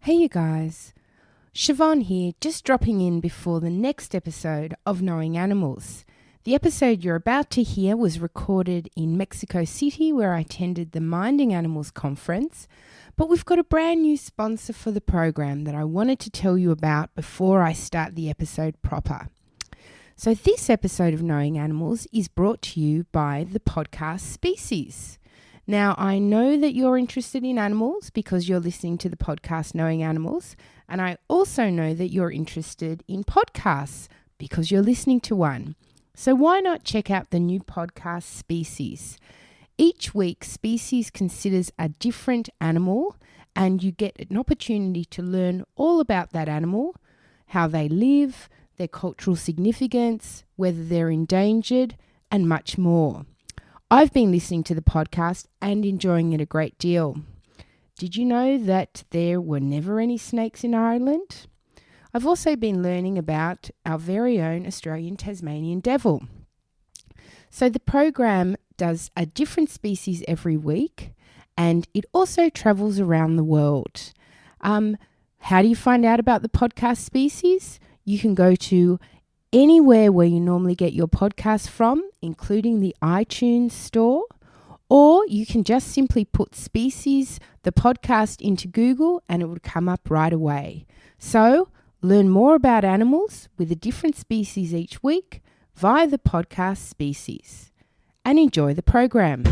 Hey you guys, Siobhan here, just dropping in before the next episode of Knowing Animals. The episode you're about to hear was recorded in Mexico City where I attended the Minding Animals conference, but we've got a brand new sponsor for the program that I wanted to tell you about before I start the episode proper. So this episode of Knowing Animals is brought to you by the podcast Species. Now, I know that you're interested in animals because you're listening to the podcast Knowing Animals, and I also know that you're interested in podcasts because you're listening to one. So why not check out the new podcast Species? Each week, Species considers a different animal, and you get an opportunity to learn all about that animal, how they live, their cultural significance, whether they're endangered, and much more. I've been listening to the podcast and enjoying it a great deal. Did you know that there were never any snakes in Ireland? I've also been learning about our very own Australian Tasmanian devil. So the program does a different species every week, and it also travels around the world. How do you find out about the podcast Species? You can go to anywhere where you normally get your podcast from, including the iTunes store, or you can just simply put Species, the podcast, into Google and it would come up right away. So, learn more about animals with a different species each week via the podcast Species. And enjoy the program.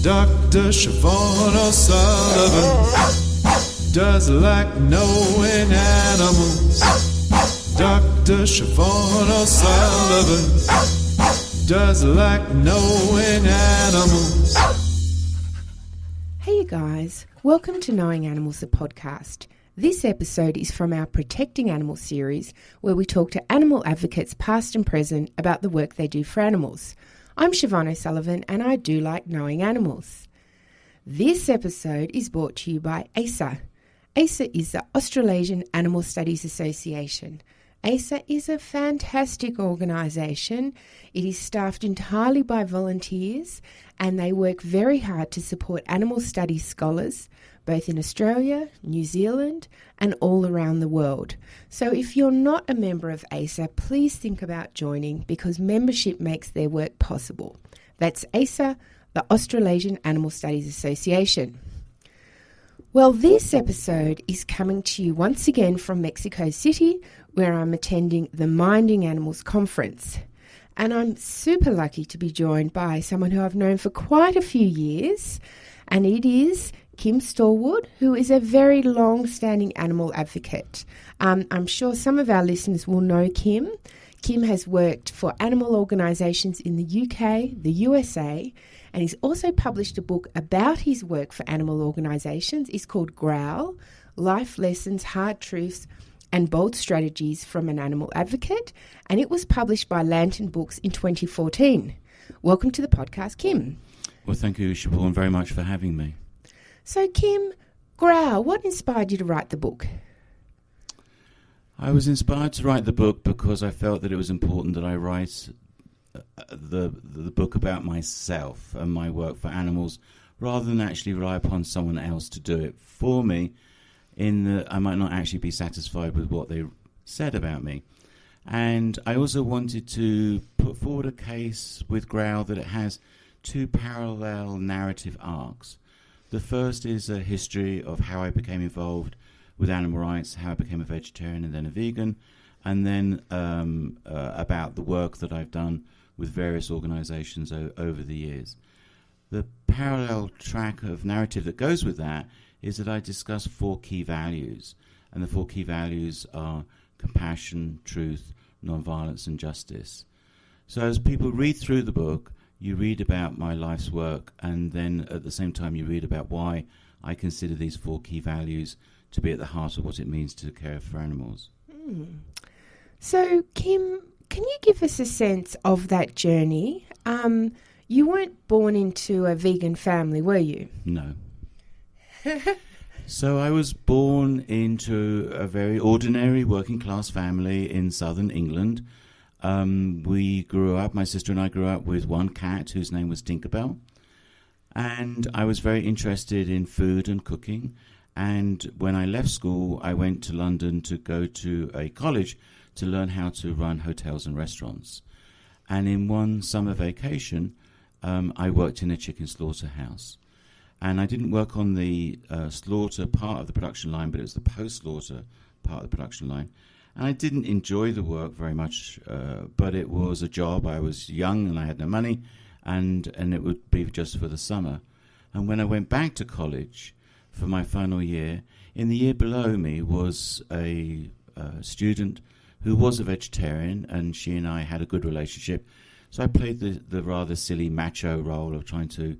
Dr. Siobhan O'Sullivan does like knowing animals. Dr. Siobhan O'Sullivan does like knowing animals. Hey you guys, welcome to Knowing Animals, the podcast. This episode is from our Protecting Animals series, where we talk to animal advocates past and present about the work they do for animals. I'm Siobhan O'Sullivan and I do like knowing animals. This episode is brought to you by ASA. ASA is the Australasian Animal Studies Association. ASA is a fantastic organisation. It is staffed entirely by volunteers and they work very hard to support animal studies scholars, both in Australia, New Zealand and all around the world. So if you're not a member of ASA, please think about joining because membership makes their work possible. That's ASA, the Australasian Animal Studies Association. Well, this episode is coming to you once again from Mexico City, where I'm attending the Minding Animals conference. And I'm super lucky to be joined by someone who I've known for quite a few years, and it is Kim Stallwood, who is a very long-standing animal advocate. I'm sure some of our listeners will know Kim. Kim has worked for animal organisations in the UK, the USA, and he's also published a book about his work for animal organisations. It's called Growl, Life Lessons, Hard Truths and Bold Strategies from an Animal Advocate, and it was published by Lantern Books in 2014. Welcome to the podcast, Kim. Well, thank you, Siobhan, very much for having me. So, Kim, Growl, what inspired you to write the book? I was inspired to write the book because I felt that it was important that I write the book about myself and my work for animals rather than actually rely upon someone else to do it for me, in that I might not actually be satisfied with what they said about me. And I also wanted to put forward a case with Growl that it has two parallel narrative arcs. The first is a history of how I became involved with animal rights, how I became a vegetarian and then a vegan, and then about the work that I've done with various organisations over the years. The parallel track of narrative that goes with that is that I discuss four key values, and the four key values are compassion, truth, non-violence and justice. So as people read through the book, you read about my life's work, and then at the same time you read about why I consider these four key values to be at the heart of what it means to care for animals. So, Kim, can you give us a sense of that journey? You weren't born into a vegan family, were you? No. So I was born into a very ordinary working class family in southern England. We grew up, my sister and I grew up with one cat whose name was Tinkerbell. And I was very interested in food and cooking. And when I left school, I went to London to go to a college to learn how to run hotels and restaurants. And in one summer vacation, I worked in a chicken slaughterhouse. And I didn't work on the slaughter part of the production line, but it was the post-slaughter part of the production line. And I didn't enjoy the work very much, but it was a job. I was young and I had no money, and it would be just for the summer. And when I went back to college for my final year, in the year below me was a student who was a vegetarian, and she and I had a good relationship. So I played the rather silly macho role of trying to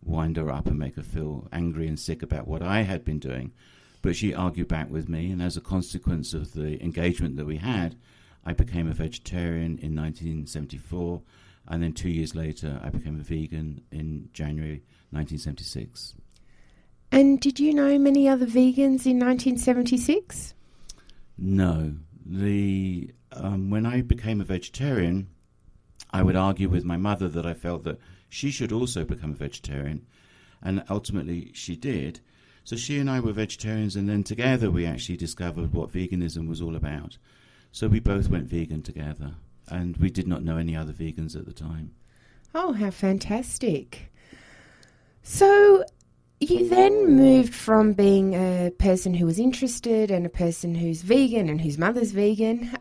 wind her up and make her feel angry and sick about what I had been doing. But she argued back with me, and as a consequence of the engagement that we had, I became a vegetarian in 1974, and then 2 years later I became a vegan in January 1976. And did you know many other vegans in 1976? No. When I became a vegetarian, I would argue with my mother that I felt that she should also become a vegetarian, and ultimately she did. So she and I were vegetarians, and then together we actually discovered what veganism was all about. So we both went vegan together, and we did not know any other vegans at the time. Oh, how fantastic. So you then moved from being a person who was interested and a person who's vegan and whose mother's vegan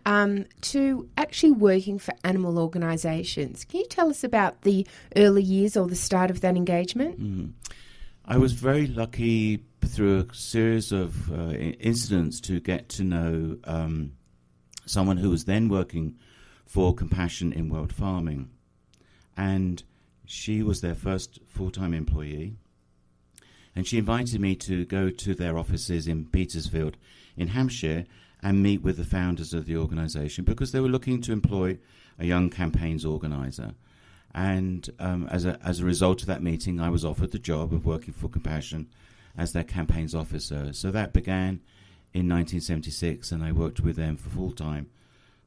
to actually working for animal organisations. Can you tell us about the early years or the start of that engagement? I was very lucky through a series of incidents to get to know someone who was then working for Compassion in World Farming. And she was their first full-time employee. And she invited me to go to their offices in Petersfield in Hampshire and meet with the founders of the organisation, because they were looking to employ a young campaigns organiser. And as a result of that meeting, I was offered the job of working for Compassion as their campaigns officer. So that began in 1976, and I worked with them for full-time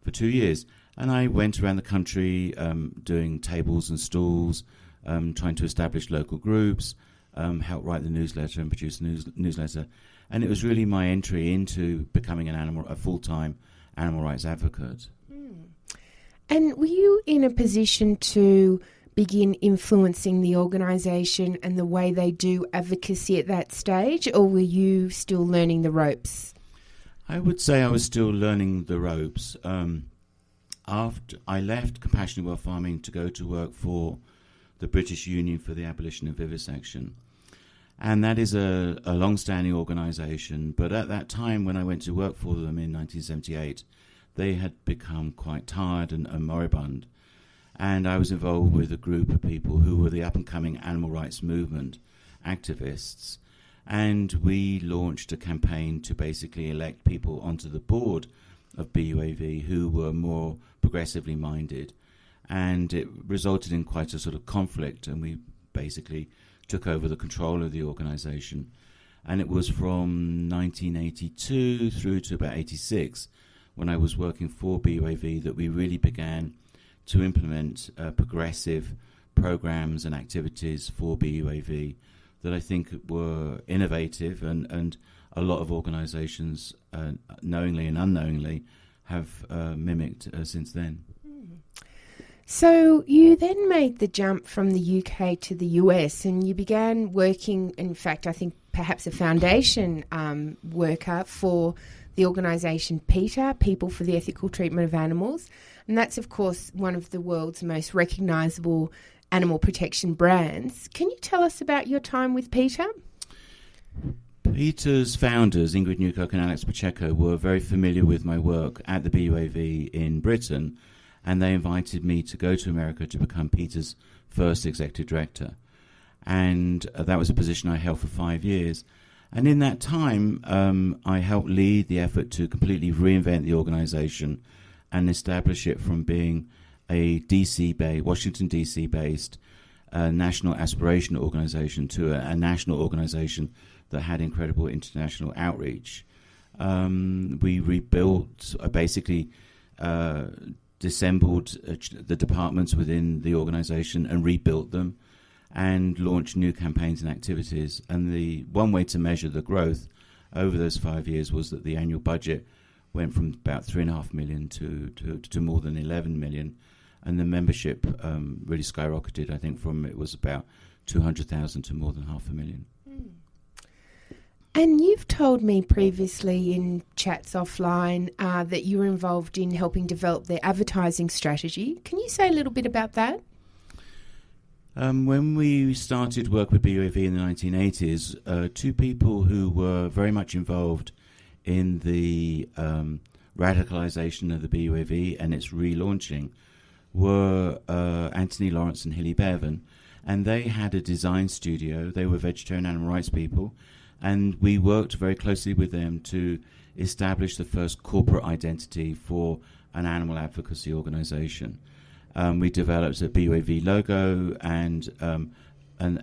for 2 years. And I went around the country doing tables and stalls, trying to establish local groups, help write the newsletter and produce the newsletter. And it was really my entry into becoming a full-time animal rights advocate. And were you in a position to begin influencing the organisation and the way they do advocacy at that stage, or were you still learning the ropes? I would say I was still learning the ropes. After I left Compassion in World Farming to go to work for the British Union for the Abolition of Vivisection. And that is a long-standing organisation. But at that time, when I went to work for them in 1978, they had become quite tired and moribund. And I was involved with a group of people who were the up-and-coming animal rights movement activists. And we launched a campaign to basically elect people onto the board of BUAV who were more progressively minded. And it resulted in quite a sort of conflict, and we basically took over the control of the organisation. And it was from 1982 through to about 86, when I was working for BUAV, that we really began to implement progressive programs and activities for BUAV that I think were innovative, and a lot of organisations, knowingly and unknowingly, have mimicked since then. So you then made the jump from the UK to the US, and you began working, in fact, I think perhaps a foundation worker for the organisation PETA, People for the Ethical Treatment of Animals. And that's, of course, one of the world's most recognisable animal protection brands. Can you tell us about your time with PETA? PETA's founders, Ingrid Newkirk and Alex Pacheco, were very familiar with my work at the BUAV in Britain, and they invited me to go to America to become PETA's first executive director. And that was a position I held for 5 years. And in that time, I helped lead the effort to completely reinvent the organisation and establish it from being a Washington DC-based national aspiration organisation to a national organisation that had incredible international outreach. We rebuilt, basically disassembled the departments within the organisation and rebuilt them. and launch new campaigns and activities. And the one way to measure the growth over those 5 years was that the annual budget went from about 3.5 million to more than 11 million, and the membership really skyrocketed. I think from it was about 200,000 to more than 500,000. And you've told me previously in chats offline that you were involved in helping develop their advertising strategy. Can you say a little bit about that? When we started work with BUAV in the 1980s, two people who were very much involved in the radicalisation of the BUAV and its relaunching were Anthony Lawrence and Hilly Bevan, and they had a design studio. They were vegetarian animal rights people, and we worked very closely with them to establish the first corporate identity for an animal advocacy organisation. We developed a BUAV logo and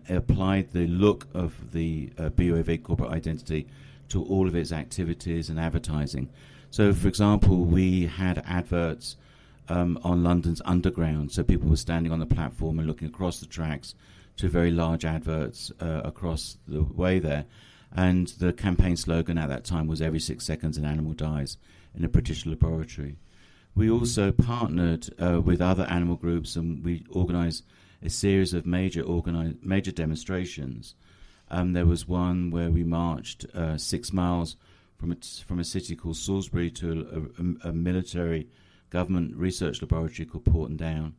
applied the look of the BUAV corporate identity to all of its activities and advertising. So, for example, we had adverts on London's Underground, so people were standing on the platform and looking across the tracks to very large adverts across the way there. And the campaign slogan at that time was "Every 6 seconds an animal dies in a British laboratory." We also partnered with other animal groups, and we organised a series of major demonstrations. There was one where we marched 6 miles from a city called Salisbury to a military government research laboratory called Porton Down,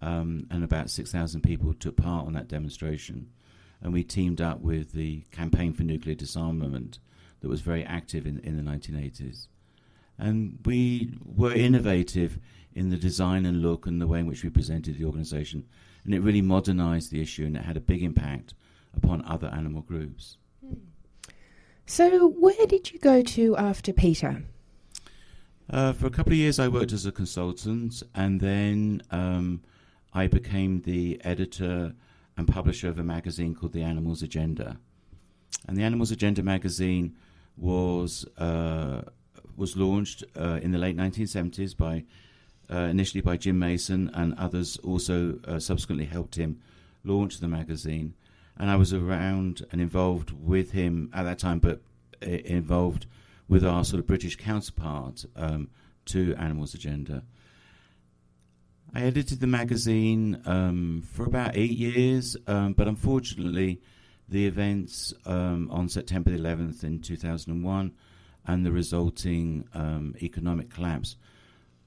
and about 6,000 people took part on that demonstration. And we teamed up with the Campaign for Nuclear Disarmament that was very active in the 1980s. And we were innovative in the design and look and the way in which we presented the organisation. And it really modernised the issue, and it had a big impact upon other animal groups. So where did you go to after Peter? For a couple of years I worked as a consultant, and then I became the editor and publisher of a magazine called The Animals Agenda. And The Animals Agenda magazine was launched in the late 1970s initially by Jim Mason, and others also subsequently helped him launch the magazine. And I was around and involved with him at that time, but involved with our sort of British counterpart to Animals Agenda. I edited the magazine for about 8 years, but unfortunately the events on September the 11th in 2001 and the resulting economic collapse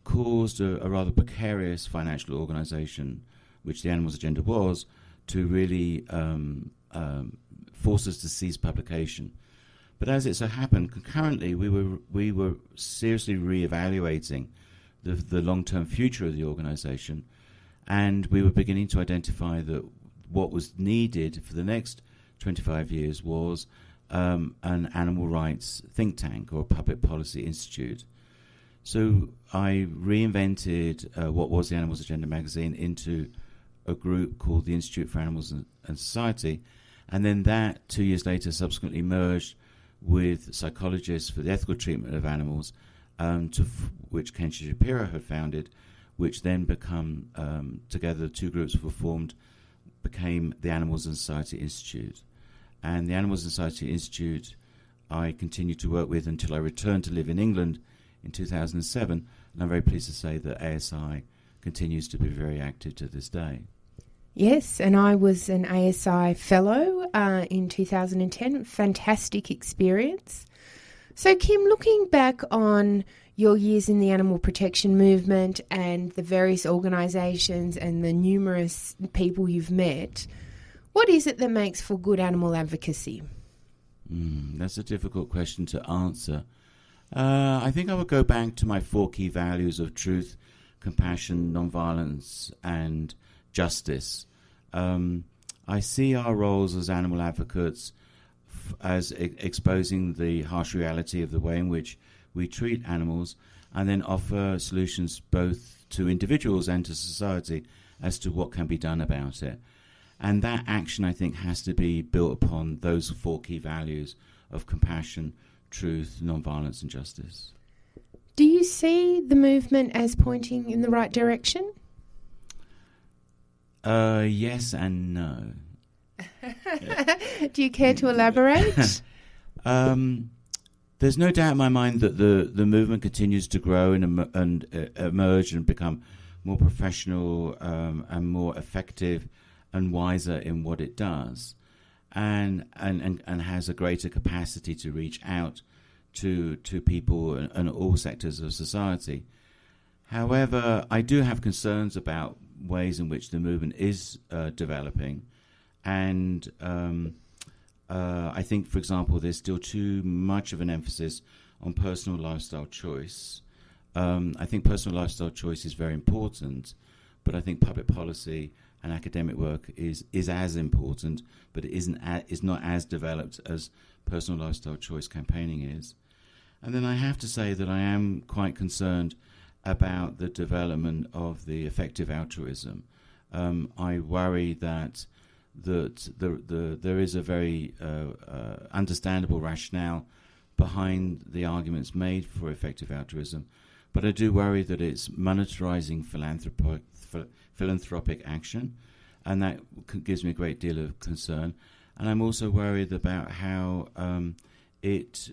caused a rather precarious financial organisation, which the Animals Agenda was, to really force us to cease publication. But as it so happened, concurrently we were seriously re-evaluating the long-term future of the organisation, and we were beginning to identify that what was needed for the next 25 years was an animal rights think tank or a public policy institute. So I reinvented what was the Animals Agenda magazine into a group called the Institute for Animals and Society, and then that 2 years later subsequently merged with psychologists for the ethical treatment of animals, which Ken Shapiro had founded, which then together the two groups became the Animals and Society Institute. And the Animals and Society Institute I continued to work with until I returned to live in England in 2007, and I'm very pleased to say that ASI continues to be very active to this day. Yes, and I was an ASI fellow in 2010. Fantastic experience. So, Kim, looking back on your years in the animal protection movement and the various organisations and the numerous people you've met, what is it that makes for good animal advocacy? That's a difficult question to answer. I think I would go back to my 4 key values of truth, compassion, non-violence, and justice. I see our roles as animal advocates as exposing the harsh reality of the way in which we treat animals, and then offer solutions both to individuals and to society as to what can be done about it. And that action, I think, has to be built upon those 4 key values of compassion, truth, non-violence, and justice. Do you see the movement as pointing in the right direction? Yes and no. Do you care to elaborate? There's no doubt in my mind that the movement continues to grow and emerge and become more professional and more effective and wiser in what it does, and has a greater capacity to reach out to people and all sectors of society. However, I do have concerns about ways in which the movement is developing, and I think, for example, there's still too much of an emphasis on personal lifestyle choice. I think personal lifestyle choice is very important, but I think public policy and academic work is as important, but it is not as developed as personal lifestyle choice campaigning is. And then I have to say that I am quite concerned about the development of the effective altruism. I worry that there is a very understandable rationale behind the arguments made for effective altruism, but I do worry that it's monetarizing philanthropic action, and that gives me a great deal of concern. And I'm also worried about how it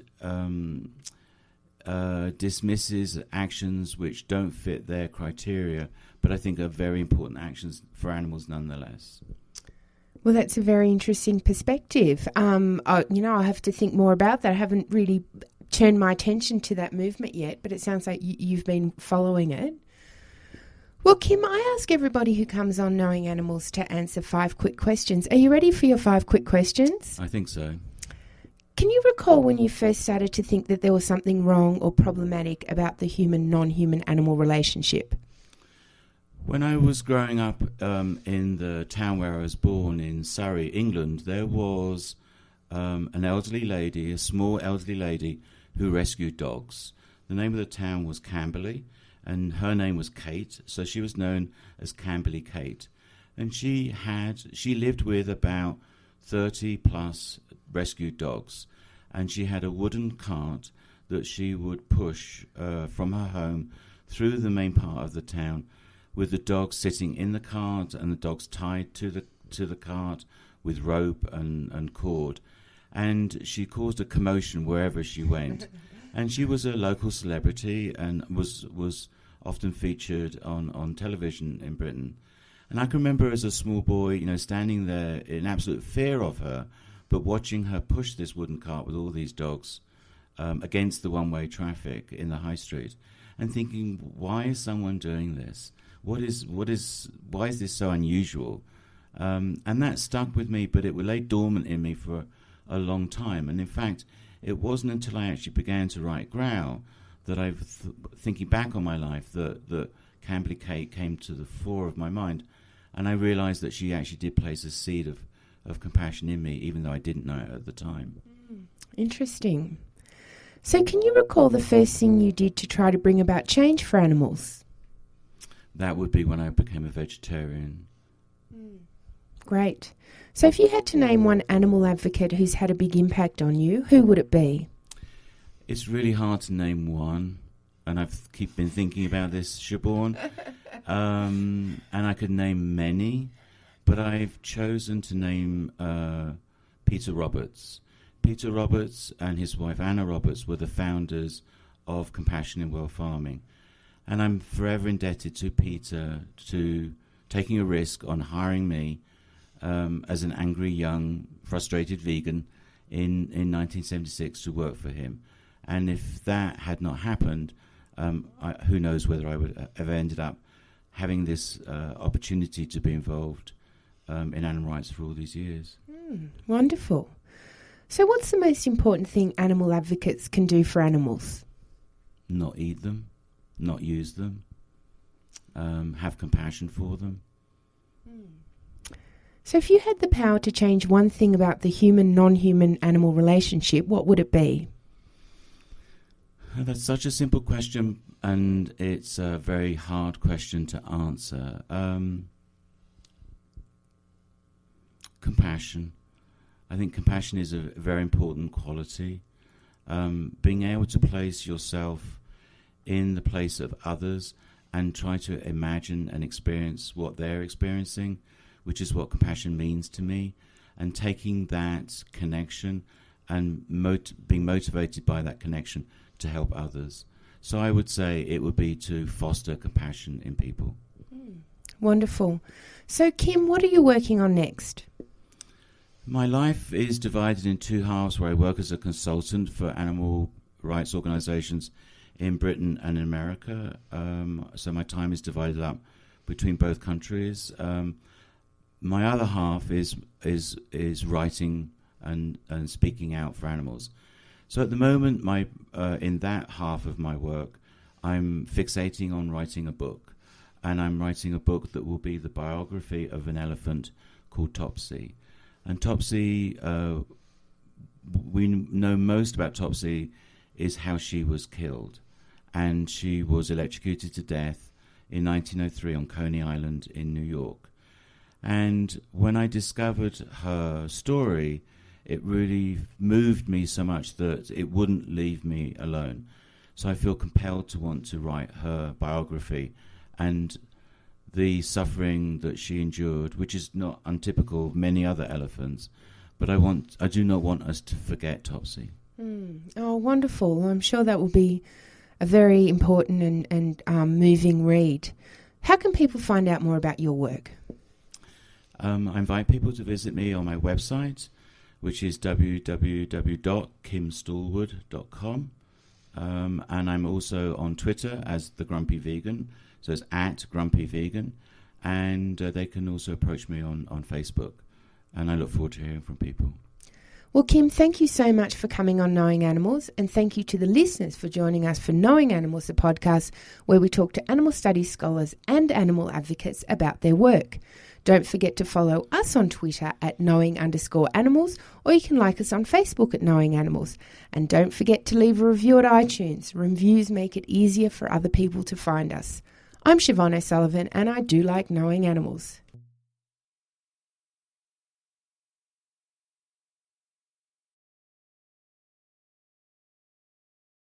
dismisses actions which don't fit their criteria, but I think are very important actions for animals nonetheless. Well, that's a very interesting perspective. I have to think more about that. I haven't really turned my attention to that movement yet, but it sounds like you've been following it. Well, Kim, I ask everybody who comes on Knowing Animals to answer 5 quick questions. Are you ready for your 5 quick questions? I think so. Can you recall when you first started to think that there was something wrong or problematic about the human-non-human animal relationship? When I was growing up in the town where I was born, in Surrey, England, there was an elderly lady, a small elderly lady, who rescued dogs. The name of the town was Camberley, and her name was Kate, so she was known as Camberley Kate. And she lived with about 30 plus rescued dogs, and she had a wooden cart that she would push from her home through the main part of the town, with the dogs sitting in the cart and the dogs tied to the cart with rope and cord. And she caused a commotion wherever she went. And she was a local celebrity and was often featured on television in Britain. And I can remember as a small boy, standing there in absolute fear of her, but watching her push this wooden cart with all these dogs against the one-way traffic in the high street, and thinking, why is someone doing this? Why is this so unusual? And that stuck with me, but it lay dormant in me for a long time. And in fact, it wasn't until I actually began to write Growl that thinking back on my life, that Camberley Kate came to the fore of my mind. And I realized that she actually did place a seed of compassion in me, even though I didn't know it at the time. Interesting. So can you recall the first thing you did to try to bring about change for animals? That would be when I became a vegetarian. Great. So if you had to name one animal advocate who's had a big impact on you, who would it be? It's really hard to name one, and I've been thinking about this, Siobhan. And I could name many, but I've chosen to name Peter Roberts. Peter Roberts and his wife Anna Roberts were the founders of Compassion in World Farming. And I'm forever indebted to Peter to taking a risk on hiring me as an angry, young, frustrated vegan in 1976 to work for him. And if that had not happened, who knows whether I would have ended up having this opportunity to be involved in animal rights for all these years. Wonderful. So what's the most important thing animal advocates can do for animals? Not eat them. Not use them, have compassion for them. So if you had the power to change one thing about the human-non-human animal relationship, what would it be? That's such a simple question, and it's a very hard question to answer. Compassion. I think compassion is a very important quality. Being able to place yourself in the place of others and try to imagine and experience what they're experiencing, which is what compassion means to me. and taking that connection and being motivated by that connection to help others. So I would say it would be to foster compassion in people. Wonderful. So, Kim, what are you working on next? My life is divided in two halves, where I work as a consultant for animal rights organisations in Britain and in America. So my time is divided up between both countries. My other half is writing and speaking out for animals. So at the moment, in that half of my work, I'm fixating on writing a book, and I'm writing a book that will be the biography of an elephant called Topsy. And Topsy, we know most about Topsy is how she was killed, and she was electrocuted to death in 1903 on Coney Island in New York. And when I discovered her story, it really moved me so much that it wouldn't leave me alone. So I feel compelled to want to write her biography and the suffering that she endured, which is not untypical of many other elephants. But I do not want us to forget Topsy. Oh, wonderful. I'm sure that will be a very important and moving read. How can people find out more about your work? I invite people to visit me on my website, which is www.kimstallwood.com. And I'm also on Twitter as The Grumpy Vegan, so it's @GrumpyVegan. And they can also approach me on Facebook. And I look forward to hearing from people. Well, Kim, thank you so much for coming on Knowing Animals, and thank you to the listeners for joining us for Knowing Animals, the podcast where we talk to animal studies scholars and animal advocates about their work. Don't forget to follow us on Twitter @knowing_animals, or you can like us on Facebook at Knowing Animals. And don't forget to leave a review at iTunes. Reviews make it easier for other people to find us. I'm Siobhan O'Sullivan, and I do like knowing animals.